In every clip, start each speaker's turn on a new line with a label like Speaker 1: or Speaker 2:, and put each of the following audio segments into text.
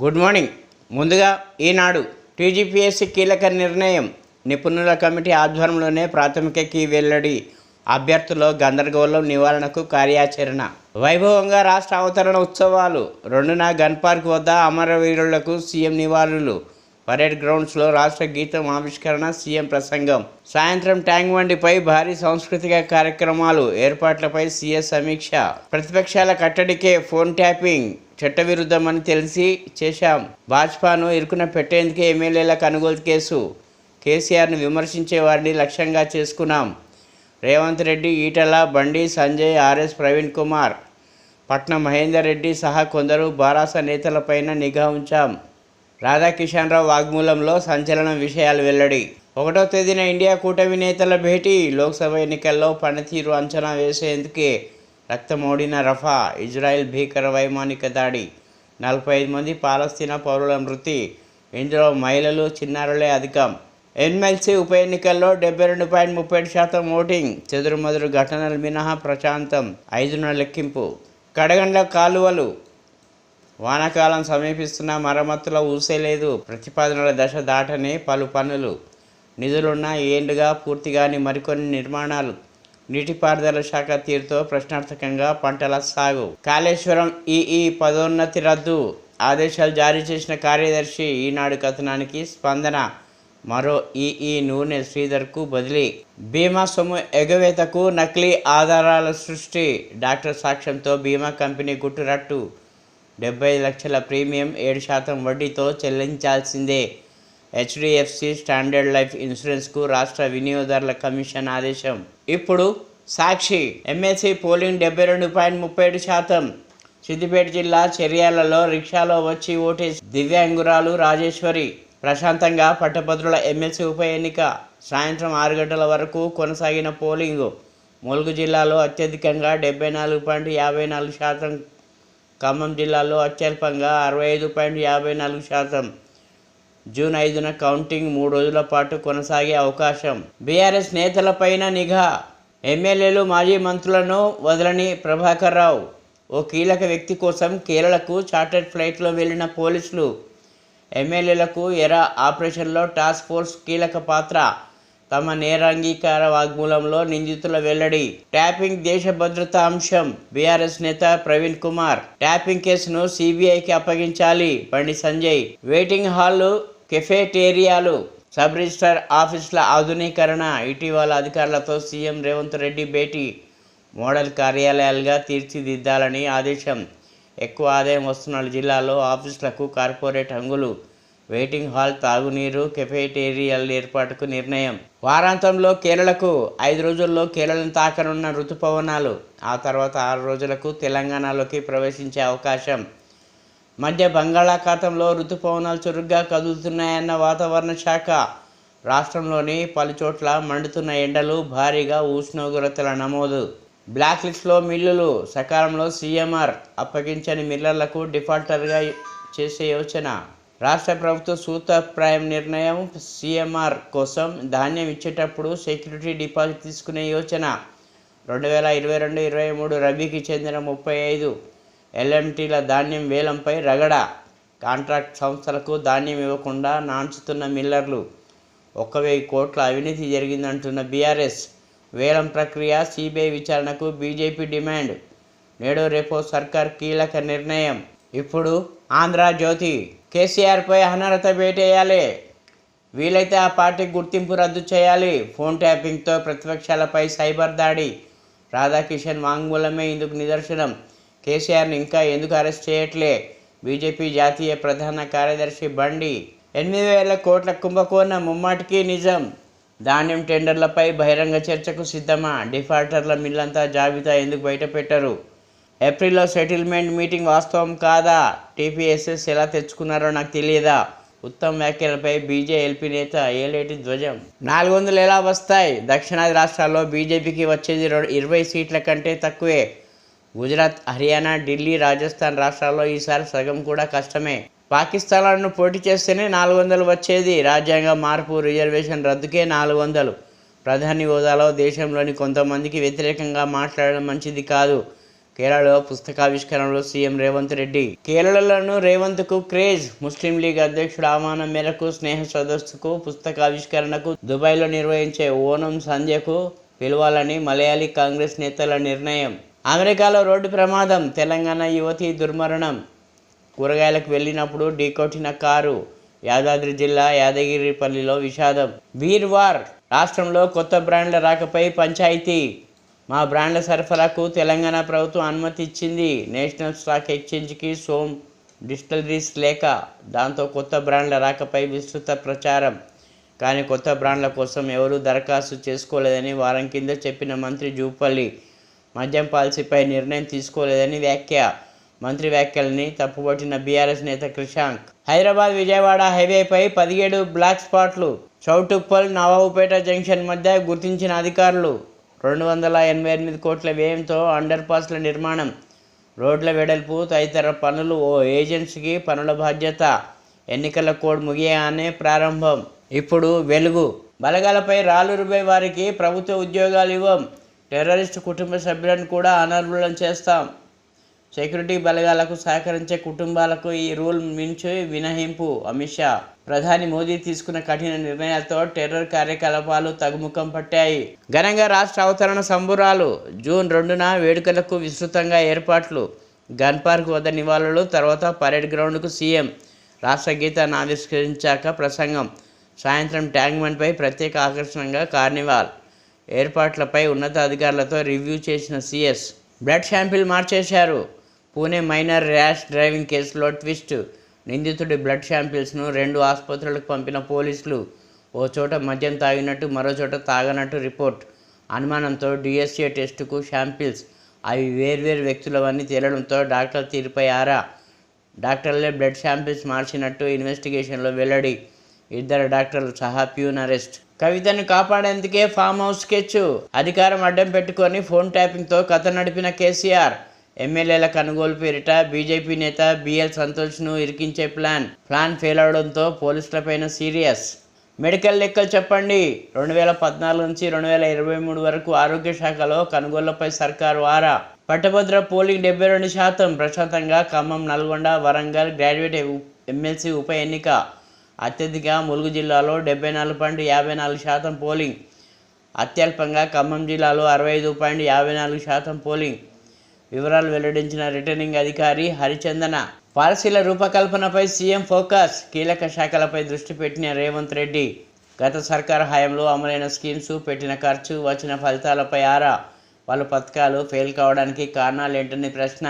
Speaker 1: Good morning. ముందుగా ఈనాడు TGPSC కీలక నిర్ణయం. నిపుణుల కమిటీ ఆధ్వర్యంలోనే ప్రాథమిక కీ వెల్లడి. అభ్యర్థుల గందరగోళం నివారణకు కార్యాచరణ. వైభవంగా రాష్ట్ర అవతరణ ఉత్సవాలు. 2న గన్ పార్క్ వద్ద అమరవీరులకు సీఎం నివాళులు. పరేడ్ గ్రౌండ్స్లో రాష్ట్ర గీతం ఆవిష్కరణ, సీఎం ప్రసంగం. సాయంత్రం ట్యాంక్ బండిపై భారీ సాంస్కృతిక కార్యక్రమాలు. ఏర్పాట్లపై సీఎస్ సమీక్ష. ప్రతిపక్షాల కట్టడికే ఫోన్ ట్యాపింగ్ చట్టవిరుద్ధమని తెలిసి చేశాం. భాజపాను ఇరుకున పెట్టేందుకే ఎమ్మెల్యేల కొనుగోలు కేసు. కేసీఆర్ను విమర్శించే వారిని లక్ష్యంగా చేసుకున్నాం. రేవంత్ రెడ్డి, ఈటల, బండి సంజయ్, ఆర్ఎస్ ప్రవీణ్ కుమార్, పట్నం మహేందర్ రెడ్డి సహా కొందరు బారాస నేతలపైన నిఘా ఉంచాం. రాధాకిషన్ రావు వాగ్మూలంలో సంచలన విషయాలు వెల్లడి. 1వ తేదీన ఇండియా కూటమి నేతల భేటీ. లోక్సభ ఎన్నికల్లో పనితీరు అంచనా వేసేందుకే రక్తమోడిన రఫా. ఇజ్రాయెల్ భీకర వైమానిక దాడి. 45 మంది పాలస్తీనా పౌరుల మృతి. ఇందులో మహిళలు, చిన్నారులే అధికం. ఎమ్మెల్సీ ఉప ఎన్నికల్లో 72.37% ఓటింగ్. చెదురుమదురు ఘటనలు మినహా ప్రశాంతం. 5న లెక్కింపు. కడగండ్ల కాలువలు. వానాకాలం సమీపిస్తున్న మరమ్మతుల ఊసే లేదు. ప్రతిపాదనల దశ దాటనే పలు పనులు. నిధులున్న ఏళ్లుగా పూర్తిగాని మరికొన్ని నిర్మాణాలు. నీటిపారుదల శాఖ తీరుతో ప్రశ్నార్థకంగా పంటల సాగు. కాళేశ్వరం ఈఈ పదోన్నతి రద్దు. ఆదేశాలు జారీ చేసిన కార్యదర్శి. ఈనాడు కథనానికి స్పందన. మరో ఈఈ నూనె శ్రీధర్కు బదిలీ. బీమా సొమ్ము ఎగవేతకు నకిలీ ఆధారాల సృష్టి. డాక్టర్ సాక్ష్యంతో బీమా కంపెనీ గుట్టురట్టు. 75 లక్షల ప్రీమియం 7% వడ్డీతో చెల్లించాల్సిందే. హెచ్డిఎఫ్సి స్టాండర్డ్ లైఫ్ ఇన్సూరెన్స్కు రాష్ట్ర వినియోగదారుల కమిషన్ ఆదేశం. ఇప్పుడు సాక్షి. MLC polling 72.37%. సిద్దిపేట జిల్లా చర్యాలలో రిక్షాలో వచ్చి ఓటేసి దివ్యాంగురాలు రాజేశ్వరి. ప్రశాంతంగా పట్టభద్రుల ఎమ్మెల్సీ ఉప ఎన్నిక. సాయంత్రం 6 గంటల వరకు కొనసాగిన పోలింగు. ములుగు జిల్లాలో అత్యధికంగా 74.54%. ఖమ్మం జిల్లాలో అత్యల్పంగా 65.54%. జూన్ 5న కౌంటింగ్ 3 రోజుల పాటు కొనసాగే అవకాశం. బీఆర్ఎస్ నేతలపైన నిఘా. ఎమ్మెల్యేలు, మాజీ మంత్రులను వదలని ప్రభాకర్ రావు. ఓ కీలక వ్యక్తి కోసం కేరళకు చార్టర్డ్ ఫ్లైట్లో వెళ్లిన పోలీసులు. ఎమ్మెల్యేలకు ఎరా ఆపరేషన్లో టాస్క్ ఫోర్స్ కీలక పాత్ర. తమ నేరాంగీకార వాగ్మూలంలో నిందితుల వెల్లడి. ట్యాపింగ్ దేశ భద్రతా అంశం. బీఆర్ఎస్ నేత ప్రవీణ్ కుమార్. ట్యాపింగ్ కేసును సిబిఐకి అప్పగించాలి. Bandi Sanjay. Waiting హాళ్లు, కెఫేటేరియాలు, sub register ఆఫీసుల ఆధునీకరణ. ఇటీవల అధికారులతో సీఎం రేవంత్ రెడ్డి భేటీ. మోడల్ కార్యాలయాలుగా తీర్చిదిద్దాలని ఆదేశం. ఎక్కువ ఆదాయం వస్తున్న జిల్లాలో ఆఫీసులకు కార్పొరేట్ హంగులు. వెయిటింగ్ హాల్, తాగునీరు, కెఫేటేరియాల ఏర్పాటుకు నిర్ణయం. వారాంతంలో కేరళకు. 5 రోజుల్లో కేరళను తాకనున్న రుతుపవనాలు. ఆ తర్వాత 6 రోజులకు తెలంగాణలోకి ప్రవేశించే అవకాశం. మధ్య బంగాళాఖాతంలో రుతుపవనాలు చురుగ్గా కదులుతున్నాయన్న వాతావరణ శాఖ. రాష్ట్రంలోని పలుచోట్ల మండుతున్న ఎండలు, భారీగా ఉష్ణోగ్రతల నమోదు. బ్లాక్ లిస్ట్లో మిల్లులు. సకాలంలో సీఎంఆర్ అప్పగించని మిల్లర్లకు డిఫాల్టర్గా చేసే యోచన. రాష్ట్ర ప్రభుత్వ సూత్రప్రాయం నిర్ణయం. సీఎంఆర్ కోసం ధాన్యం ఇచ్చేటప్పుడు సెక్యూరిటీ డిపాజిట్ తీసుకునే యోచన. 2022-23 రబీకి చెందిన 35 ఎల్ఎంటీల ధాన్యం వేలంపై రగడ. కాంట్రాక్ట్ సంస్థలకు ధాన్యం ఇవ్వకుండా నాంచుతున్న మిల్లర్లు. 1,000 కోట్ల అవినీతి జరిగిందంటున్న బీఆర్ఎస్. వేలం ప్రక్రియ సిబిఐ విచారణకు బీజేపీ డిమాండ్. నేడో రేపో సర్కార్ కీలక నిర్ణయం. ఇప్పుడు ఆంధ్రజ్యోతి. కేసీఆర్పై అనర్హత వేటేయాలి. వీలైతే ఆ పార్టీకి గుర్తింపు రద్దు చేయాలి. ఫోన్ ట్యాపింగ్తో ప్రతిపక్షాలపై సైబర్ దాడి. రాధాకిషన్ వాంగ్మూలమే ఇందుకు నిదర్శనం. కేసీఆర్ని ఇంకా ఎందుకు అరెస్ట్ చేయట్లే? బీజేపీ జాతీయ ప్రధాన కార్యదర్శి బండి. 8,000 కోట్ల కుంభకోణం ముమ్మాటికి నిజం. ధాన్యం టెండర్లపై బహిరంగ చర్చకు సిద్ధమా? డిఫాల్టర్ల మిల్లంతా జాబితా ఎందుకు బయటపెట్టరు? ఏప్రిల్లో సెటిల్మెంట్ మీటింగ్ వాస్తవం కాదా? టీపీఎస్ఎస్ ఎలా తెచ్చుకున్నారో నాకు తెలియదా? ఉత్తమ్ వ్యాఖ్యలపై బీజేఎల్పీ నేత ఏలేటి ధ్వజం. 400 ఎలా వస్తాయి? దక్షిణాది రాష్ట్రాల్లో బీజేపీకి వచ్చేది 20 సీట్ల కంటే తక్కువే. గుజరాత్, హర్యానా, ఢిల్లీ, రాజస్థాన్ రాష్ట్రాల్లో ఈసారి సగం కూడా కష్టమే. పాకిస్తాన్లను పోటీ చేస్తేనే 400 వచ్చేది. రాజ్యాంగ మార్పు, రిజర్వేషన్ రద్దుకే 400. ప్రధాని హోదాలో దేశంలోని కొంతమందికి వ్యతిరేకంగా మాట్లాడడం మంచిది కాదు. కేరళలో పుస్తకావిష్కరణలో సీఎం రేవంత్ రెడ్డి. కేరళలోనూ రేవంత్కు క్రేజ్. ముస్లిం లీగ్ అధ్యక్షుడు ఆహ్వానం మేరకు స్నేహ సదస్సుకు పుస్తకావిష్కరణకు దుబాయ్లో నిర్వహించే ఓనం సంధ్యకు పిలవాలని మలయాళీ కాంగ్రెస్ నేతల నిర్ణయం. అమెరికాలో రోడ్డు ప్రమాదం. తెలంగాణ యువతి దుర్మరణం. కూరగాయలకు వెళ్ళినప్పుడు ఢీకొట్టిన కారు. యాదాద్రి జిల్లా యాదగిరిపల్లిలో విషాదం. Beer war. రాష్ట్రంలో కొత్త బ్రాండ్ల రాకపై పంచాయతీ. మా బ్రాండ్ల సరఫరాకు తెలంగాణ ప్రభుత్వం అనుమతి ఇచ్చింది. నేషనల్ స్టాక్ ఎక్స్చేంజ్కి సోమ్ డిస్టిలరీస్ లేఖ. దాంతో కొత్త బ్రాండ్ల రాకపై విస్తృత ప్రచారం. కానీ కొత్త బ్రాండ్ల కోసం ఎవరూ దరఖాస్తు చేసుకోలేదని వారం కింద చెప్పిన మంత్రి జూపల్లి మద్యం పాలసీపై నిర్ణయం తీసుకోలేదని వ్యాఖ్య. మంత్రి వ్యాఖ్యల్ని తప్పుపట్టిన బీఆర్ఎస్ నేత క్రిషాంక్. హైదరాబాద్ విజయవాడ హైవేపై 17 బ్లాక్ స్పాట్లు. చౌటుప్పల్ నవాబుపేట జంక్షన్ మధ్య గుర్తించిన అధికారులు. 288 కోట్ల వ్యయంతో అండర్ పాస్ల నిర్మాణం, రోడ్ల వెడల్పు తదితర పనులు. ఓ ఏజెన్సీకి పనుల బాధ్యత. ఎన్నికల కోడ్ ముగియగానే ప్రారంభం. ఇప్పుడు వెలుగు. బలగాలపై రాళ్లు రుబ్బే వారికి ప్రభుత్వ ఉద్యోగాలు ఇవ్వం. టెర్రరిస్టు కుటుంబ సభ్యులను కూడా అనర్హులను చేస్తాం. సెక్యూరిటీ బలగాలకు సహకరించే కుటుంబాలకు ఈ రూల్ మించి మినహాయింపు. అమిత్ షా. ప్రధాని మోదీ తీసుకున్న కఠిన నిర్ణయాలతో టెర్రర్ కార్యకలాపాలు తగ్గుముఖం పట్టాయి. ఘనంగా రాష్ట్ర అవతరణ సంబురాలు. జూన్ 2న వేడుకలకు విస్తృతంగా ఏర్పాట్లు. గన్ పార్క్ వద్ద నివాళులు. తర్వాత పరేడ్ గ్రౌండ్కు సీఎం. రాష్ట్ర గీతాన్ని ఆవిష్కరించాక ప్రసంగం. సాయంత్రం ట్యాంక్మెంట్పై ప్రత్యేక ఆకర్షణగా కార్నివాల్. ఏర్పాట్లపై ఉన్నతాధికారులతో రివ్యూ చేసిన సీఎస్. బ్లడ్ శాంపిల్ మార్చేశారు. పూణే మైనర్ ర్యాష్ డ్రైవింగ్ కేసులో ట్విస్ట్. నిందితుడి బ్లడ్ శాంపిల్స్ను 2 ఆసుపత్రులకు పంపిన పోలీసులు. ఓ చోట మద్యం తాగినట్టు, మరో చోట తాగనట్టు రిపోర్ట్. అనుమానంతో డిఎస్ఏ టెస్టుకు శాంపిల్స్. అవి వేర్వేరు వ్యక్తులవన్నీ తేలడంతో డాక్టర్ తీరుపై ఆరా. డాక్టర్లే బ్లడ్ శాంపిల్స్ మార్చినట్టు ఇన్వెస్టిగేషన్లో వెల్లడి. 2 డాక్టర్లు సహా ప్యూన్ అరెస్ట్. కవితను కాపాడేందుకే ఫామ్ హౌస్ స్కెచ్. అధికారం అడ్డం పెట్టుకొని ఫోన్ ట్యాపింగ్తో కథ నడిపిన కేసీఆర్. ఎమ్మెల్యేల కొనుగోలు పేరిట బీజేపీ నేత బిఎల్ సంతోష్ను ఇరికించే ప్లాన్ ఫెయిల్ అవడంతో పోలీసులపైన సీరియస్. మెడికల్ లెక్కలు చెప్పండి. 2014 నుంచి 2023 వరకు ఆరోగ్య శాఖలో కొనుగోళ్లపై సర్కారు ఆరా. పట్టభద్ర పోలింగ్ 72%. ప్రశాంతంగా ఖమ్మం, నల్గొండ, వరంగల్ గ్రాడ్యుయేట్ ఎమ్మెల్సీ ఉప ఎన్నిక. అత్యధిక ములుగు జిల్లాలో 74.54% పోలింగ్. అత్యల్పంగా ఖమ్మం జిల్లాలో 65.54% పోలింగ్. వివరాలు వెల్లడించిన రిటర్నింగ్ అధికారి హరిచందన. పాలసీల రూపకల్పనపై సీఎం ఫోకస్. కీలక శాఖలపై దృష్టి పెట్టిన రేవంత్ రెడ్డి. గత సర్కారు హయాంలో అమలైన స్కీమ్స్, పెట్టిన ఖర్చు, వచ్చిన ఫలితాలపై ఆరా. పలు పథకాలు ఫెయిల్ కావడానికి కారణాలేంటని ప్రశ్న.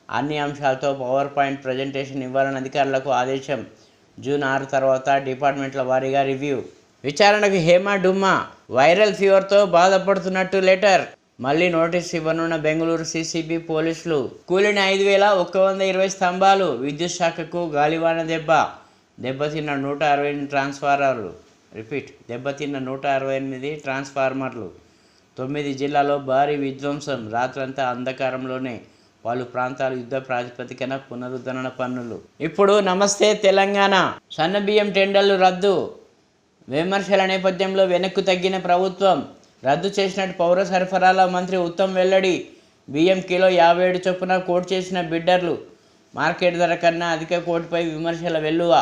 Speaker 1: అన్ని అంశాలతో పవర్ పాయింట్ ప్రజెంటేషన్ ఇవ్వాలని అధికారులకు ఆదేశం. జూన్ 6 తర్వాత డిపార్ట్మెంట్ల వారీగా రివ్యూ. విచారణకు హేమ డుమ్మా. వైరల్ ఫీవర్తో బాధపడుతున్నట్టు లెటర్. మళ్లీ నోటీసు ఇవ్వనున్న బెంగళూరు సీసీబీ పోలీసులు. కూలిన 5,120 స్తంభాలు. విద్యుత్ శాఖకు గాలివాన దెబ్బ. దెబ్బతిన్న 168 ట్రాన్స్ఫార్మర్లు. దెబ్బతిన్న 168 ట్రాన్స్ఫార్మర్లు. 9 జిల్లాల్లో భారీ విధ్వంసం. రాత్రంతా అంధకారంలోనే. పలు ప్రాంతాలు యుద్ధ ప్రాతిపదికన పునరుద్ధరణ పనులు. ఇప్పుడు నమస్తే తెలంగాణ. సన్నబియ్యం టెండర్లు రద్దు. విమర్శల నేపథ్యంలో వెనక్కు తగ్గిన ప్రభుత్వం. రద్దు చేసినట్టు పౌర సరఫరాల మంత్రి ఉత్తమ్ వెల్లడి. బియ్యం కిలో 57 చొప్పున కోట్ చేసిన బిడ్డర్లు. మార్కెట్ ధర కన్నా అధిక కోటుపై విమర్శల వెల్లువ.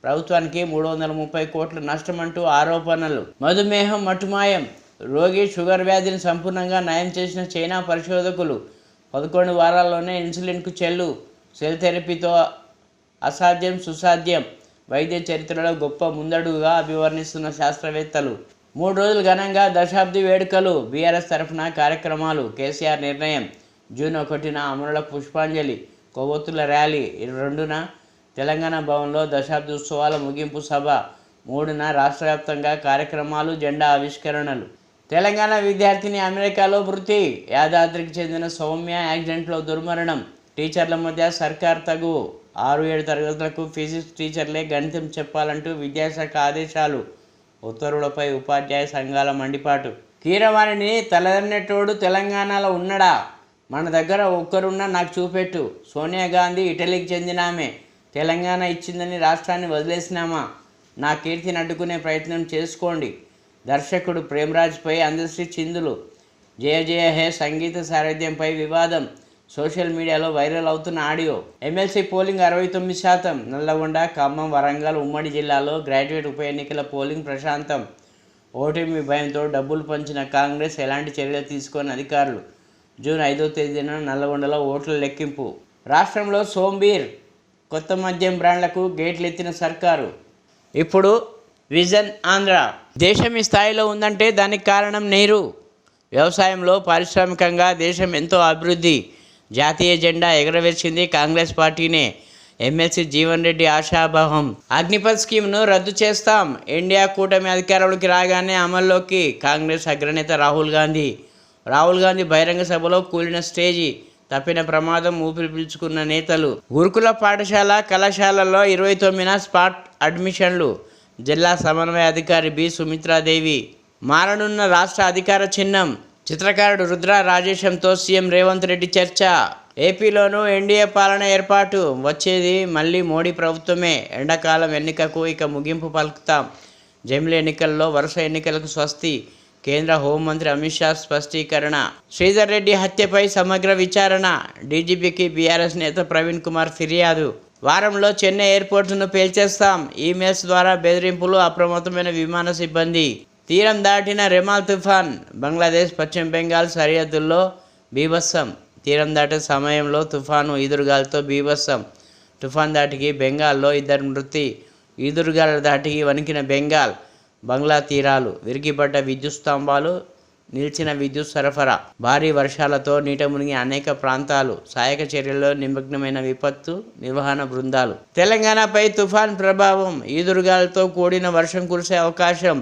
Speaker 1: ప్రభుత్వానికి 330 కోట్ల నష్టమంటూ ఆరోపణలు. మధుమేహం మటుమాయం. రోగి షుగర్ వ్యాధిని సంపూర్ణంగా నయం చేసిన చైనా పరిశోధకులు. 11 వారాల్లోనే ఇన్సులిన్కు చెల్లు. సెల్ థెరపీతో అసాధ్యం సుసాధ్యం. వైద్య చరిత్రలో గొప్ప ముందడుగుగా అభివర్ణిస్తున్న శాస్త్రవేత్తలు. 3 రోజులు ఘనంగా దశాబ్ది వేడుకలు. బీఆర్ఎస్ తరఫున కార్యక్రమాలు. కేసీఆర్ నిర్ణయం. జూన్ 1న అమరులకు పుష్పాంజలి. కొవ్వొత్తుల ర్యాలీ. 2న తెలంగాణ భవన్లో దశాబ్ది ఉత్సవాల ముగింపు సభ. 3న రాష్ట్ర వ్యాప్తంగా కార్యక్రమాలు, జెండా ఆవిష్కరణలు. తెలంగాణ విద్యార్థిని అమెరికాలో మృతి. యాదాద్రికి చెందిన సౌమ్య యాక్సిడెంట్లో దుర్మరణం. టీచర్ల మధ్య సర్కార్ తగువు. 6-7 తరగతులకు ఫిజిక్స్ టీచర్లే గణితం చెప్పాలంటూ విద్యాశాఖ ఆదేశాలు. ఉత్తర్వులపై ఉపాధ్యాయ సంఘాల మండిపాటు. కీరవాణిని తలదన్నెట్టోడు తెలంగాణలో ఉన్నడా? మన దగ్గర ఒక్కరున్నా నాకు చూపెట్టు. సోనియా గాంధీ ఇటలీకి చెందిన ఆమె. తెలంగాణ ఇచ్చిందని రాష్ట్రాన్ని వదిలేసినామా? నా కీర్తిని అడ్డుకునే ప్రయత్నం చేసుకోండి. దర్శకుడు ప్రేమ్రాజ్పై అందశ్రీ చిందులు. జయ జయ హే సంగీత సారథ్యంపై వివాదం. సోషల్ మీడియాలో వైరల్ అవుతున్న audio. MLC polling 69%. Nalgonda, Khammam, Warangal ఉమ్మడి జిల్లాలో గ్రాడ్యుయేట్ ఉప ఎన్నికల పోలింగ్ ప్రశాంతం. ఓటమి భయంతో డబ్బులు పంచిన కాంగ్రెస్ ఎలాంటి చర్యలు తీసుకొని అధికారులు. జూన్ 5వ తేదీన నల్లగొండలో ఓట్ల లెక్కింపు. రాష్ట్రంలో సోంబీర్ కొత్త మద్యం బ్రాండ్లకు గేట్లు ఎత్తిన సర్కారు. ఇప్పుడు విజన్ ఆంధ్ర. దేశం ఈ స్థాయిలో ఉందంటే దానికి కారణం నెహ్రూ. వ్యవసాయంలో పారిశ్రామికంగా దేశం ఎంతో అభివృద్ధి. జాతీయ జెండా ఎగరవేసింది కాంగ్రెస్ పార్టీనే. ఎమ్మెల్సీ జీవన్ రెడ్డి ఆశాభావం. అగ్నిపథ్ స్కీమ్ను రద్దు చేస్తాం. ఇండియా కూటమి అధికారంలోకి రాగానే అమల్లోకి. కాంగ్రెస్ అగ్రనేత రాహుల్ గాంధీ బహిరంగ సభలో కూలిన స్టేజీ. తప్పిన ప్రమాదం, ఊపిరి పీల్చుకున్న నేతలు. గురుకుల పాఠశాల, కళాశాలల్లో 29న స్పాట్ అడ్మిషన్లు. జిల్లా సమన్వయ అధికారి బి సుమిత్రాదేవి. మారనున్న రాష్ట్ర అధికార చిహ్నం. చిత్రకారుడు రుద్ర రాజేశంతో సీఎం రేవంత్ రెడ్డి చర్చ. ఏపీలోనూ ఎన్డీఏ పాలన ఏర్పాటు. వచ్చేది మళ్ళీ మోడీ ప్రభుత్వమే. ఎండాకాలం ఎన్నికకు ఇక ముగింపు పలుకుతాం. జమిలీ ఎన్నికల్లో వరుస ఎన్నికలకు స్వస్తి. కేంద్ర హోంమంత్రి అమిత్ షా స్పష్టీకరణ. శ్రీధర్ రెడ్డి హత్యపై సమగ్ర విచారణ. డీజీపీకి బీఆర్ఎస్ నేత ప్రవీణ్ కుమార్ ఫిర్యాదు. వారంలో చెన్నై ఎయిర్పోర్టును పేల్చేస్తాం. ఈమెయిల్స్ ద్వారా బెదిరింపులు. అప్రమత్తమైన విమాన సిబ్బంది. తీరం దాటిన రెమాల్ తుఫాన్. బంగ్లాదేశ్, పశ్చిమ బెంగాల్ సరిహద్దుల్లో బీభత్సం. తీరం దాటే సమయంలో తుఫాను ఈదురుగాలతో బీభత్సం. తుఫాన్ దాటికి బెంగాల్లో 2 మృతి. ఈదురుగాల దాటికి వణికిన బెంగాల్. బంగ్లా తీరాలు. విరిగిపడ్డ విద్యుత్ స్తంభాలు. నిలిచిన విద్యుత్ సరఫరా. భారీ వర్షాలతో నీట మునిగి అనేక ప్రాంతాలు. సహాయక చర్యల్లో నిమగ్నమైన విపత్తు నిర్వహణ బృందాలు. తెలంగాణపై తుఫాన్ ప్రభావం. ఈదురుగాలతో కూడిన వర్షం కురిసే అవకాశం.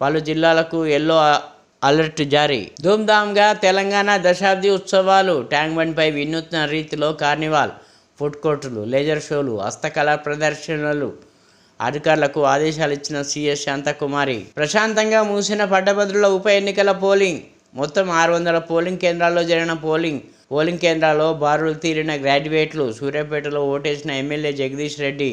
Speaker 1: పలు జిల్లాలకు ఎల్లో అలర్ట్ జారీ. ధూమ్ధామ్గా తెలంగాణ దశాబ్ది ఉత్సవాలు. ట్యాంక్ బండ్పై వినూత్న రీతిలో కార్నివాల్. ఫుడ్ కోర్టులు, లేజర్ షోలు, హస్తకళా ప్రదర్శనలు. అధికారులకు ఆదేశాలు ఇచ్చిన సీఎస్ శాంతకుమారి. ప్రశాంతంగా మూసిన పట్టభద్రుల ఉప ఎన్నికల పోలింగ్. మొత్తం 600 పోలింగ్ కేంద్రాల్లో జరిగిన పోలింగ్ కేంద్రాల్లో బారులు తీరిన గ్రాడ్యుయేట్లు. సూర్యాపేటలో ఓటేసిన ఎమ్మెల్యే జగదీష్ రెడ్డి.